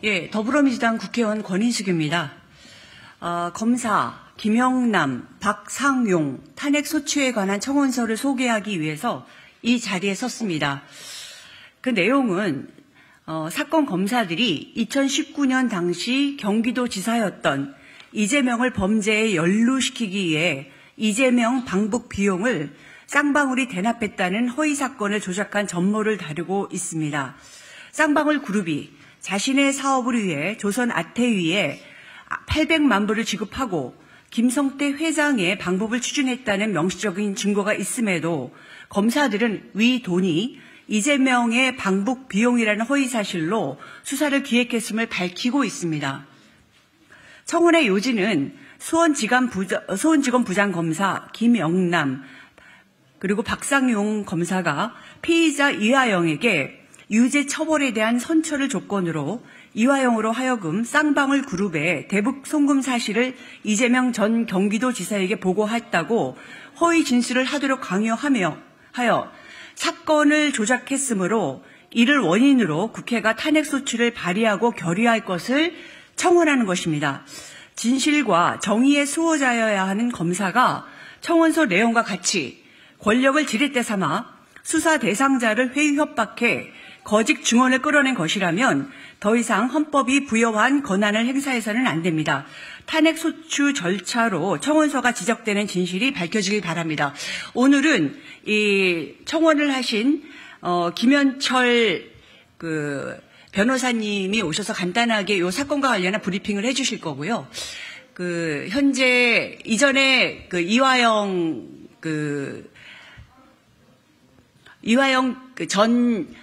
예, 더불어민주당 국회의원 권인숙입니다. 검사 김영남, 박상용 탄핵 소추에 관한 청원서를 소개하기 위해서 이 자리에 섰습니다. 그 내용은 사건 검사들이 2019년 당시 경기도지사였던 이재명을 범죄에 연루시키기 위해 이재명 방북 비용을 쌍방울이 대납했다는 허위 사건을 조작한 전모를 다루고 있습니다. 쌍방울 그룹이 자신의 사업을 위해 조선 아태위에 800만 불을 지급하고 김성태 회장의 방북을 추진했다는 명시적인 증거가 있음에도 검사들은 위 돈이 이재명의 방북 비용이라는 허위 사실로 수사를 기획했음을 밝히고 있습니다. 청원의 요지는 수원지검 부장검사 김영남 그리고 박상용 검사가 피의자 이화영에게 유죄 처벌에 대한 선처를 조건으로 이화영으로 하여금 쌍방울 그룹의 대북 송금 사실을 이재명 전 경기도지사에게 보고했다고 허위 진술을 하도록 강요하여 사건을 조작했으므로 이를 원인으로 국회가 탄핵소추를 발의하고 결의할 것을 청원하는 것입니다. 진실과 정의의 수호자여야 하는 검사가 청원서 내용과 같이 권력을 지렛대 삼아 수사 대상자를 회유 협박해 거짓 증언을 끌어낸 것이라면 더 이상 헌법이 부여한 권한을 행사해서는 안 됩니다. 탄핵소추 절차로 청원서가 지적되는 진실이 밝혀지길 바랍니다. 오늘은 이 청원을 하신 김현철 변호사님이 오셔서 간단하게 이 사건과 관련한 브리핑을 해주실 거고요. 현재 이전에 이화영 전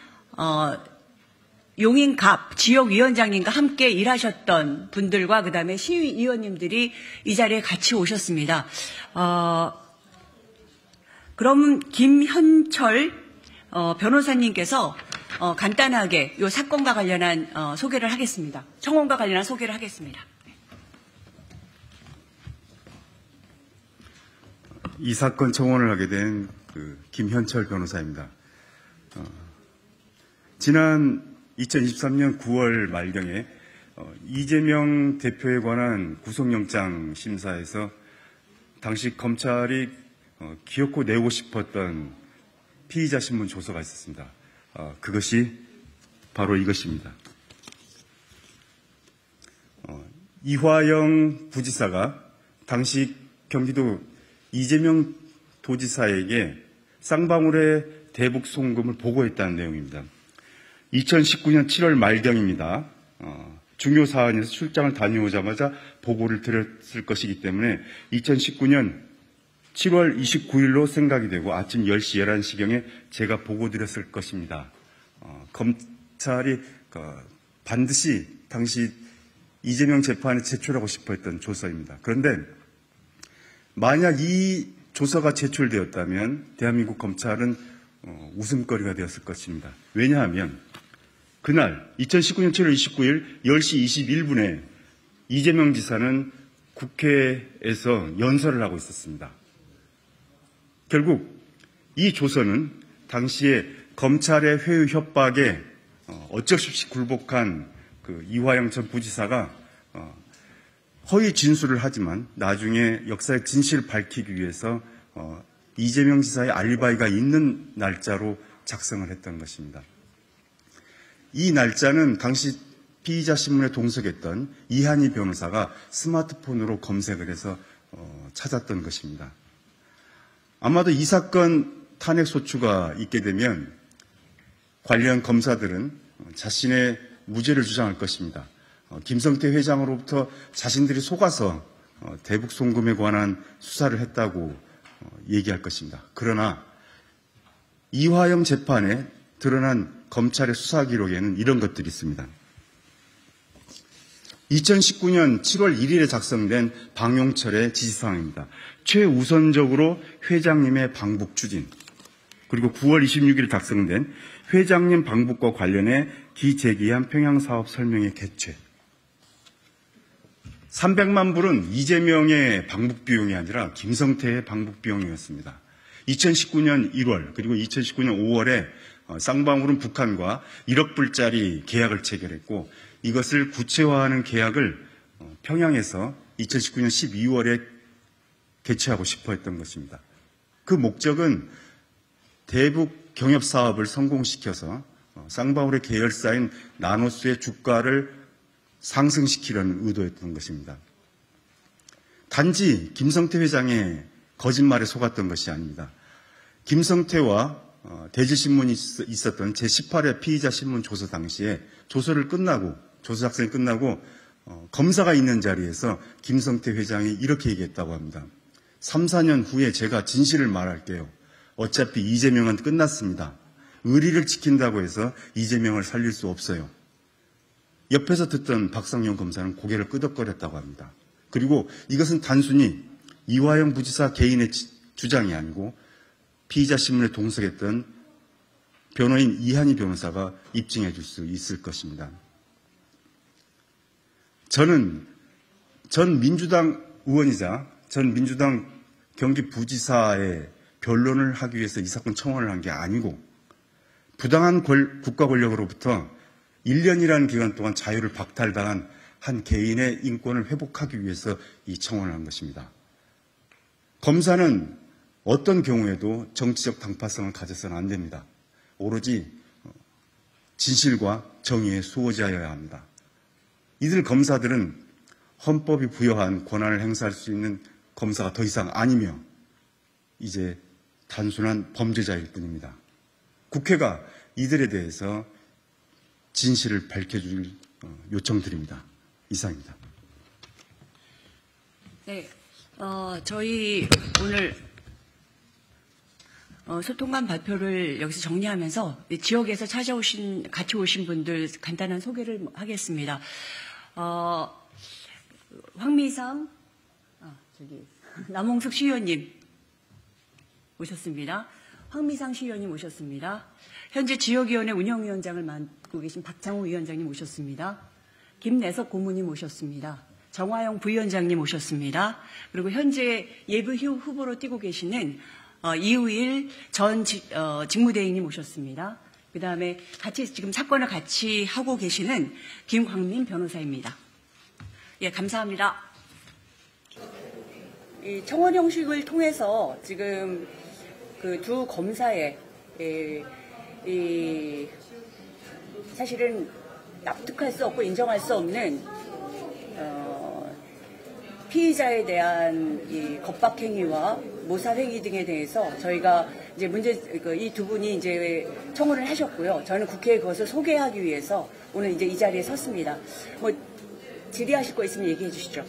용인갑 지역위원장님과 함께 일하셨던 분들과 그다음에 시의원님들이 이 자리에 같이 오셨습니다. 그럼 김현철 변호사님께서 간단하게 이 사건과 관련한 소개를 하겠습니다. 청원과 관련한 소개를 하겠습니다. 이 사건 청원을 하게 된 김현철 변호사입니다. 지난 2023년 9월 말경에 이재명 대표에 관한 구속영장 심사에서 당시 검찰이 기어코 내고 싶었던 피의자 신문 조서가 있었습니다. 그것이 바로 이것입니다. 이화영 부지사가 당시 경기도 이재명 도지사에게 쌍방울의 대북 송금을 보고했다는 내용입니다. 2019년 7월 말경입니다. 중요 사안에서 출장을 다녀오자마자 보고를 드렸을 것이기 때문에 2019년 7월 29일로 생각이 되고 아침 10시, 11시경에 제가 보고 드렸을 것입니다. 검찰이 반드시 당시 이재명 재판에 제출하고 싶어 했던 조서입니다. 그런데 만약 이 조서가 제출되었다면 대한민국 검찰은 웃음거리가 되었을 것입니다. 왜냐하면 그날 2019년 7월 29일 10시 21분에 이재명 지사는 국회에서 연설을 하고 있었습니다. 결국 이 조서는 당시에 검찰의 회유 협박에 어쩔 수 없이 굴복한 이화영 전 부지사가 허위 진술을 하지만 나중에 역사의 진실을 밝히기 위해서 이재명 지사의 알리바이가 있는 날짜로 작성을 했던 것입니다. 이 날짜는 당시 피의자 신문에 동석했던 이한희 변호사가 스마트폰으로 검색을 해서 찾았던 것입니다. 아마도 이 사건 탄핵 소추가 있게 되면 관련 검사들은 자신의 무죄를 주장할 것입니다. 김성태 회장으로부터 자신들이 속아서 대북 송금에 관한 수사를 했다고 얘기할 것입니다. 그러나 이화영 재판에 드러난 검찰의 수사 기록에는 이런 것들이 있습니다. 2019년 7월 1일에 작성된 방용철의 지시사항입니다. 최우선적으로 회장님의 방북 추진, 그리고 9월 26일에 작성된 회장님 방북과 관련해 기재기한 평양사업 설명의 개최. 300만 불은 이재명의 방북 비용이 아니라 김성태의 방북 비용이었습니다. 2019년 1월 그리고 2019년 5월에 쌍방울은 북한과 1억 불짜리 계약을 체결했고 이것을 구체화하는 계약을 평양에서 2019년 12월에 개최하고 싶어 했던 것입니다. 그 목적은 대북 경협 사업을 성공시켜서 쌍방울의 계열사인 나노스의 주가를 상승시키려는 의도였던 것입니다. 단지 김성태 회장의 거짓말에 속았던 것이 아닙니다. 김성태와 대질신문이 있었던 제18회 피의자 신문 조서 당시에 조서 작성이 끝나고 검사가 있는 자리에서 김성태 회장이 이렇게 얘기했다고 합니다. 3, 4년 후에 제가 진실을 말할게요. 어차피 이재명은 끝났습니다. 의리를 지킨다고 해서 이재명을 살릴 수 없어요. 옆에서 듣던 박상용 검사는 고개를 끄덕거렸다고 합니다. 그리고 이것은 단순히 이화영 부지사 개인의 주장이 아니고 피의자 신문에 동석했던 변호인 이한희 변호사가 입증해 줄 수 있을 것입니다. 저는 전 민주당 의원이자 전 민주당 경기부지사의 변론을 하기 위해서 이 사건 청원을 한 게 아니고 부당한 국가 권력으로부터 1년이라는 기간 동안 자유를 박탈당한 한 개인의 인권을 회복하기 위해서 이 청원을 한 것입니다. 검사는 어떤 경우에도 정치적 당파성을 가져서는 안 됩니다. 오로지 진실과 정의에 수호자여야 합니다. 이들 검사들은 헌법이 부여한 권한을 행사할 수 있는 검사가 더 이상 아니며 이제 단순한 범죄자일 뿐입니다. 국회가 이들에 대해서 진실을 밝혀줄 요청드립니다. 이상입니다. 네, 저희 오늘 소통관 발표를 여기서 정리하면서 지역에서 같이 오신 분들 간단한 소개를 하겠습니다. 황미상, 남홍숙 시의원님 오셨습니다. 황미상 시의원님 오셨습니다. 현재 지역위원회 운영위원장을 맡고 계신 박창호 위원장님 오셨습니다. 김내석 고문님 오셨습니다. 정화영 부위원장님 오셨습니다. 그리고 현재 예비 후보로 뛰고 계시는 이우일 전 직무대행님 오셨습니다. 그 다음에 지금 사건을 같이 하고 계시는 김광민 변호사입니다. 예, 감사합니다. 이 청원 형식을 통해서 지금 그 두 검사의 사실은 납득할 수 없고 인정할 수 없는 피의자에 대한 이 겁박행위와 모살행위 등에 대해서 저희가 이제 이 두 분이 이제 청원을 하셨고요. 저는 국회에 그것을 소개하기 위해서 오늘 이제 이 자리에 섰습니다. 뭐 질의하실 거 있으면 얘기해 주시죠.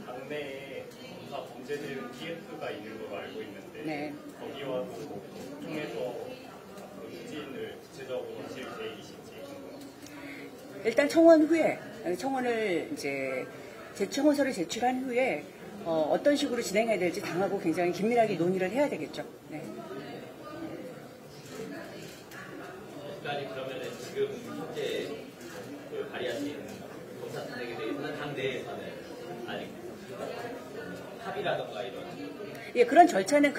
당내에 검사 범죄들 PF가 있는 걸로 알고 있는데 네. 거기와 통해서 추진을 구체적으로 하실 계획이신지 궁금합니다. 일단 청원 후에 청원을 이제 청원서를 제출한 후에 어떤 식으로 진행해야 될지 당하고 굉장히 긴밀하게 논의를 해야 되겠죠. 네. 그러면은 지금 현재 발의하신 검사 탄핵에 대해서는 당 내에서는 아직 합의라든가 이런. 예, 그런 절차는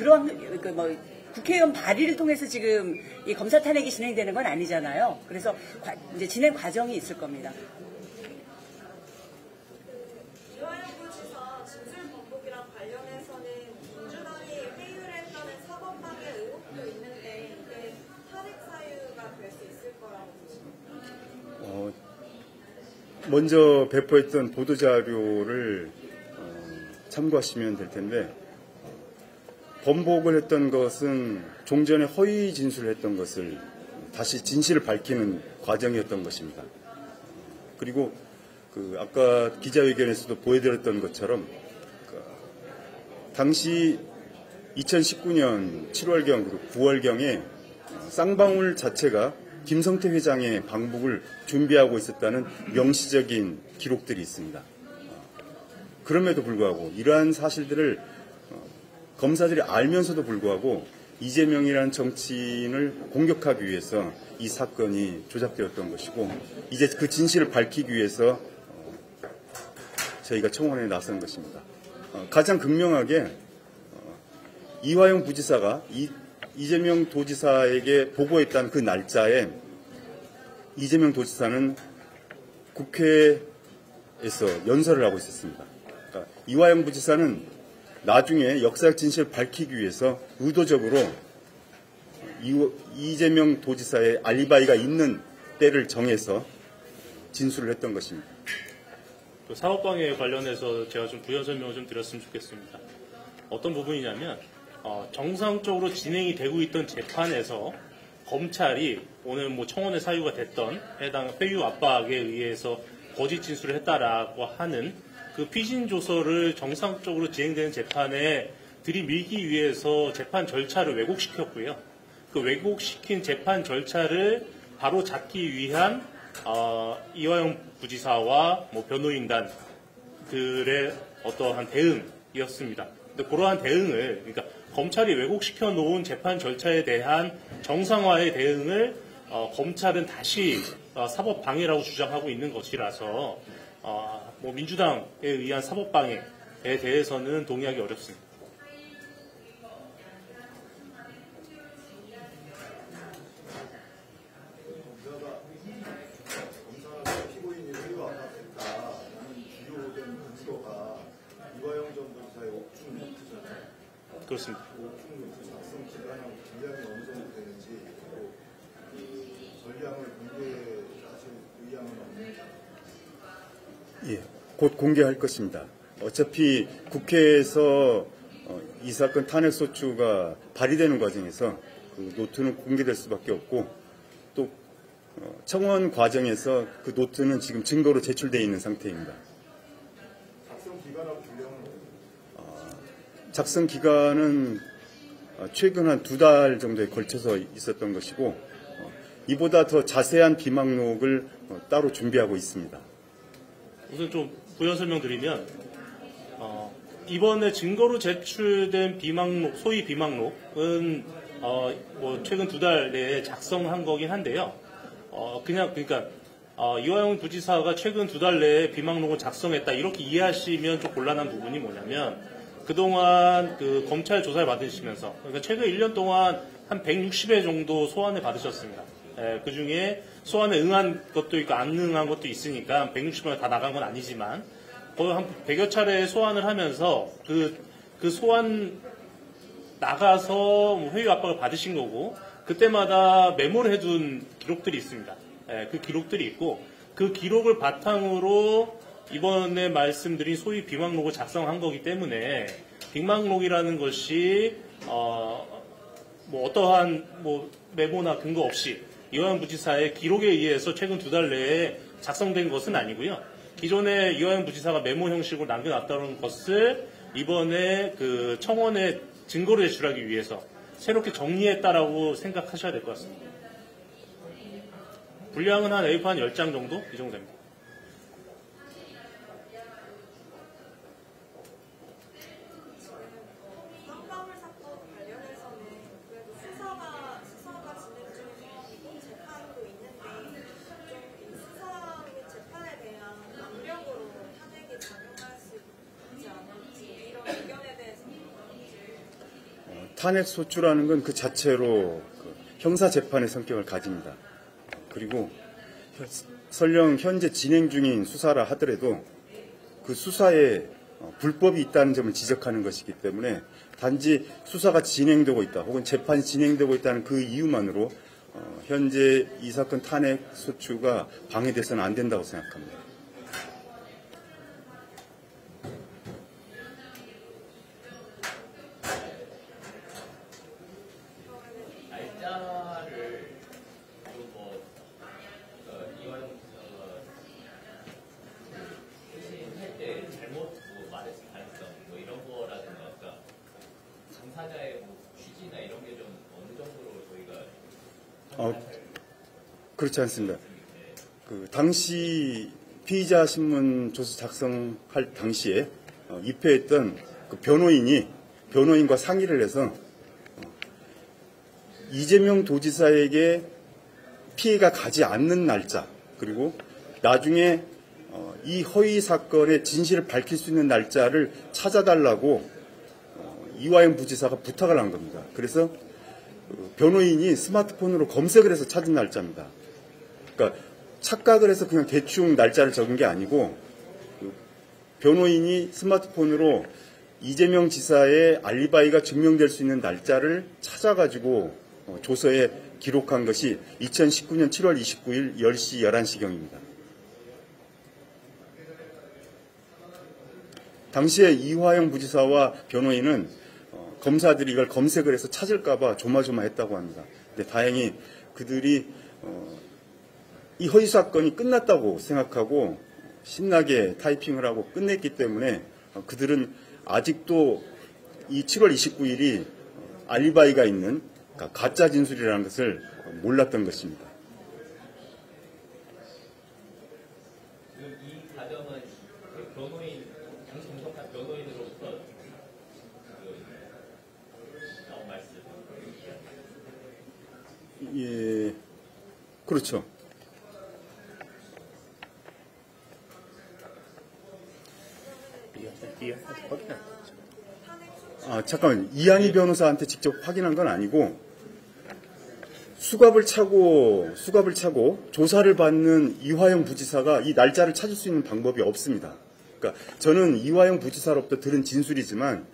국회의원 발의를 통해서 지금 이 검사 탄핵이 진행되는 건 아니잖아요. 그래서 이제 진행 과정이 있을 겁니다. 이화영 부지사 진술 번복이랑 관련해서는 민주당이 회유를 했다는 사법방해 의혹도 있는데 이게 탄핵 사유가 될 수 있을 거라고 보십니까? 먼저 배포했던 보도자료를 참고하시면 될 텐데 번복을 했던 것은 종전에 허위 진술을 했던 것을 다시 진실을 밝히는 과정이었던 것입니다. 그리고 아까 기자회견에서도 보여드렸던 것처럼 당시 2019년 7월경 그리고 9월경에 쌍방울 자체가 김성태 회장의 방북을 준비하고 있었다는 명시적인 기록들이 있습니다. 그럼에도 불구하고 이러한 사실들을 검사들이 알면서도 불구하고 이재명이라는 정치인을 공격하기 위해서 이 사건이 조작되었던 것이고 이제 그 진실을 밝히기 위해서 저희가 청원에 나선 것입니다. 가장 극명하게 이화영 부지사가 이재명 도지사에게 보고했다는 그 날짜에 이재명 도지사는 국회에서 연설을 하고 있었습니다. 그러니까 이화영 부지사는 나중에 역사적 진실을 밝히기 위해서 의도적으로 이재명 도지사의 알리바이가 있는 때를 정해서 진술을 했던 것입니다. 그 사법방해 관련해서 제가 좀 부연 설명을 좀 드렸으면 좋겠습니다. 어떤 부분이냐면 정상적으로 진행이 되고 있던 재판에서 검찰이 오늘 뭐 청원의 사유가 됐던 해당 회유 압박에 의해서 거짓 진술을 했다라고 하는 그 피신 조서를 정상적으로 진행되는 재판에 들이밀기 위해서 재판 절차를 왜곡시켰고요. 그 왜곡시킨 재판 절차를 바로 잡기 위한 이화영 부지사와 뭐 변호인단들의 어떠한 대응이었습니다. 근데 그러한 대응을, 그러니까 검찰이 왜곡시켜 놓은 재판 절차에 대한 정상화의 대응을 검찰은 다시 사법 방해라고 주장하고 있는 것이라서 뭐 민주당에 의한 사법 방해에 대해서는 동의하기 어렵습니다. 그렇습니다. 작성 기간하고 분량이 어느 정도 되는지 전량을 공개하실 의향은 없는지? 예, 곧 공개할 것입니다. 어차피 국회에서 이 사건 탄핵소추가 발의되는 과정에서 그 노트는 공개될 수밖에 없고 또 청원 과정에서 그 노트는 지금 증거로 제출되어 있는 상태입니다. 작성 기간하고 분량은 작성 기간은 최근 한 2달 정도에 걸쳐서 있었던 것이고 이보다 더 자세한 비망록을 따로 준비하고 있습니다. 우선 좀 부연 설명드리면 이번에 증거로 제출된 비망록, 소위 비망록은 뭐 최근 2달 내에 작성한 거긴 한데요. 그러니까 이화영 부지사가 최근 2달 내에 비망록을 작성했다 이렇게 이해하시면 좀 곤란한 부분이 뭐냐면 그동안 그 검찰 조사를 받으시면서 그러니까 최근 1년 동안 한 160회 정도 소환을 받으셨습니다. 그 중에 소환에 응한 것도 있고 안 응한 것도 있으니까 160회 다 나간 건 아니지만 거의 한 100여 차례 소환을 하면서 그 소환 나가서 회유 압박을 받으신 거고 그때마다 메모를 해둔 기록들이 있습니다. 그 기록들이 있고 그 기록을 바탕으로 이번에 말씀드린 소위 비망록을 작성한 거기 때문에 비망록이라는 것이 뭐 어떠한 뭐 메모나 근거 없이 이화영 부지사의 기록에 의해서 최근 2달 내에 작성된 것은 아니고요. 기존에 이화영 부지사가 메모 형식으로 남겨놨다는 것을 이번에 그 청원에 증거를 제출하기 위해서 새롭게 정리했다라고 생각하셔야 될 것 같습니다. 분량은 한 A4 한 10장 정도? 이 정도 됩니다. 쌍방울 사건 관련해서는 그래도 수사가 진행 중이고 재판도 있는데 좀 이 수사 및 재판에 대한 압력으로 탄핵이 작용할 수 있지 않을지 이런 의견에 대해서는 탄핵 소추라는 건 그 자체로 형사 재판의 성격을 가집니다. 그리고 설령 현재 진행 중인 수사라 하더라도 그 수사에 불법이 있다는 점을 지적하는 것이기 때문에 단지 수사가 진행되고 있다 혹은 재판이 진행되고 있다는 그 이유만으로 현재 이 사건 탄핵 소추가 방해돼서는 안 된다고 생각합니다. 날짜를 뭐 이화영 회신할 때 잘못 뭐 말했을 가능성 뭐 이런 거라든가 그러니까 당사자의 뭐 취지나 이런 게 좀 어느 정도로 저희가 그렇지 않습니다. 그 당시 피의자 신문 조서 작성할 당시에 입회했던 그 변호인과 상의를 해서 이재명 도지사에게 피해가 가지 않는 날짜 그리고 나중에 이 허위 사건의 진실을 밝힐 수 있는 날짜를 찾아달라고 이화영 부지사가 부탁을 한 겁니다. 그래서 변호인이 스마트폰으로 검색을 해서 찾은 날짜입니다. 그러니까 착각을 해서 그냥 대충 날짜를 적은 게 아니고 그 변호인이 스마트폰으로 이재명 지사의 알리바이가 증명될 수 있는 날짜를 찾아가지고 조서에 기록한 것이 2019년 7월 29일 10시 11시경입니다. 당시에 이화영 부지사와 변호인은 검사들이 이걸 검색을 해서 찾을까봐 조마조마했다고 합니다. 근데 다행히 그들이 이 허위 사건이 끝났다고 생각하고 신나게 타이핑을 하고 끝냈기 때문에 그들은 아직도 이 7월 29일이 알리바이가 있는 그러니까 가짜 진술이라는 것을 몰랐던 것입니다. 이 과정은 변호인, 당시 분석한 변호인으로부터 나온 말씀. 예, 그렇죠. 잠깐만, 이한희 변호사한테 직접 확인한 건 아니고 수갑을 차고 조사를 받는 이화영 부지사가 이 날짜를 찾을 수 있는 방법이 없습니다. 그러니까 저는 이화영 부지사로부터 들은 진술이지만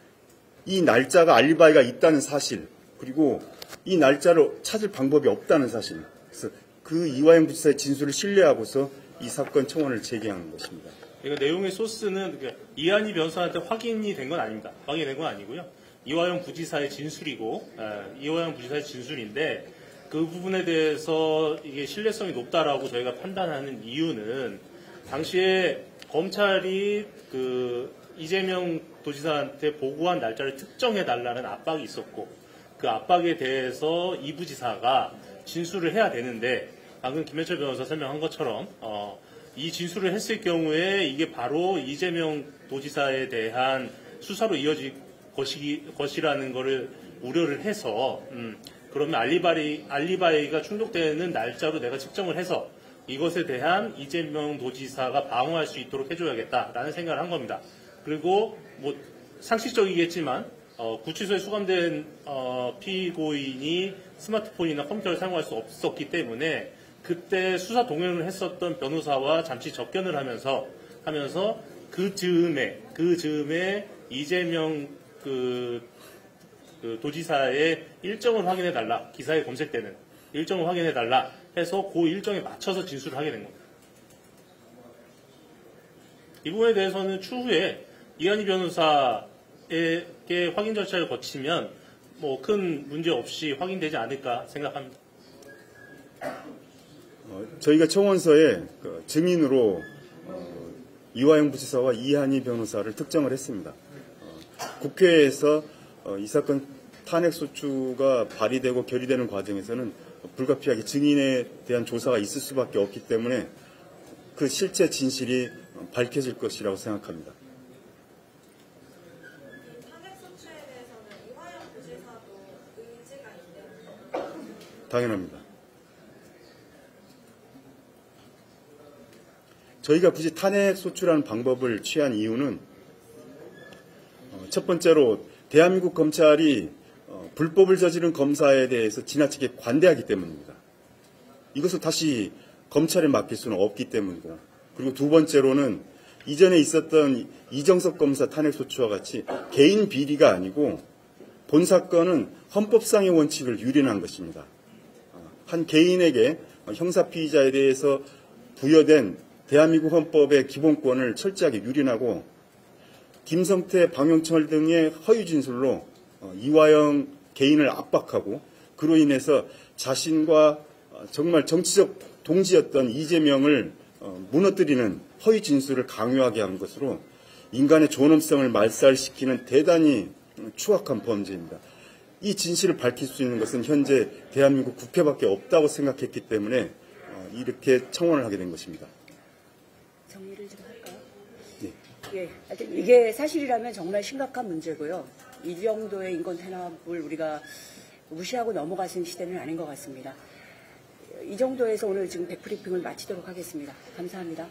이 날짜가 알리바이가 있다는 사실, 그리고 이 날짜를 찾을 방법이 없다는 사실, 그래서 그 이화영 부지사의 진술을 신뢰하고서 이 사건 청원을 제기한 것입니다. 그러니까 내용의 소스는 이한희 변호사한테 확인이 된 건 아닙니다. 확인된 건 아니고요. 이화영 부지사의 진술이고, 이화영 부지사의 진술인데 그 부분에 대해서 이게 신뢰성이 높다라고 저희가 판단하는 이유는 당시에 검찰이 그 이재명 도지사한테 보고한 날짜를 특정해 달라는 압박이 있었고 그 압박에 대해서 이 부지사가 진술을 해야 되는데 방금 김현철 변호사 설명한 것처럼 이 진술을 했을 경우에 이게 바로 이재명 도지사에 대한 수사로 이어질 것이라는 것을 우려를 해서 그러면 알리바이가 충족되는 날짜로 내가 측정을 해서 이것에 대한 이재명 도지사가 방어할 수 있도록 해줘야겠다라는 생각을 한 겁니다. 그리고 뭐 상식적이겠지만 구치소에 수감된 피고인이 스마트폰이나 컴퓨터를 사용할 수 없었기 때문에 그때 수사 동행을 했었던 변호사와 잠시 접견을 하면서 그 즈음에 이재명 그 도지사의 일정을 확인해달라, 기사에 검색되는 일정을 확인해달라 해서 그 일정에 맞춰서 진술을 하게 된 겁니다. 이 부분에 대해서는 추후에 이한희 변호사에게 확인 절차를 거치면 뭐 큰 문제 없이 확인되지 않을까 생각합니다. 저희가 청원서에 증인으로 이화영 부지사와 이한희 변호사를 특정을 했습니다. 국회에서 이 사건 탄핵소추가 발의되고 결의되는 과정에서는 불가피하게 증인에 대한 조사가 있을 수밖에 없기 때문에 그 실제 진실이 밝혀질 것이라고 생각합니다. 탄핵소추에 대해서는 이화영 부지사도 의지가 있네요. 당연합니다. 저희가 굳이 탄핵소추라는 방법을 취한 이유는 첫 번째로 대한민국 검찰이 불법을 저지른 검사에 대해서 지나치게 관대하기 때문입니다. 이것을 다시 검찰에 맡길 수는 없기 때문이고, 그리고 두 번째로는 이전에 있었던 이정석 검사 탄핵소추와 같이 개인 비리가 아니고 본 사건은 헌법상의 원칙을 유린한 것입니다. 한 개인에게 형사피의자에 대해서 부여된 대한민국 헌법의 기본권을 철저하게 유린하고 김성태, 방영철 등의 허위 진술로 이화영 개인을 압박하고 그로 인해서 자신과 정말 정치적 동지였던 이재명을 무너뜨리는 허위 진술을 강요하게 한 것으로 인간의 존엄성을 말살시키는 대단히 추악한 범죄입니다. 이 진실을 밝힐 수 있는 것은 현재 대한민국 국회밖에 없다고 생각했기 때문에 이렇게 청원을 하게 된 것입니다. 정리를 좀 할까요? 네. 예, 하여튼 이게 사실이라면 정말 심각한 문제고요. 이 정도의 인권 탄압을 우리가 무시하고 넘어가는 시대는 아닌 것 같습니다. 이 정도에서 오늘 지금 백브리핑을 마치도록 하겠습니다. 감사합니다.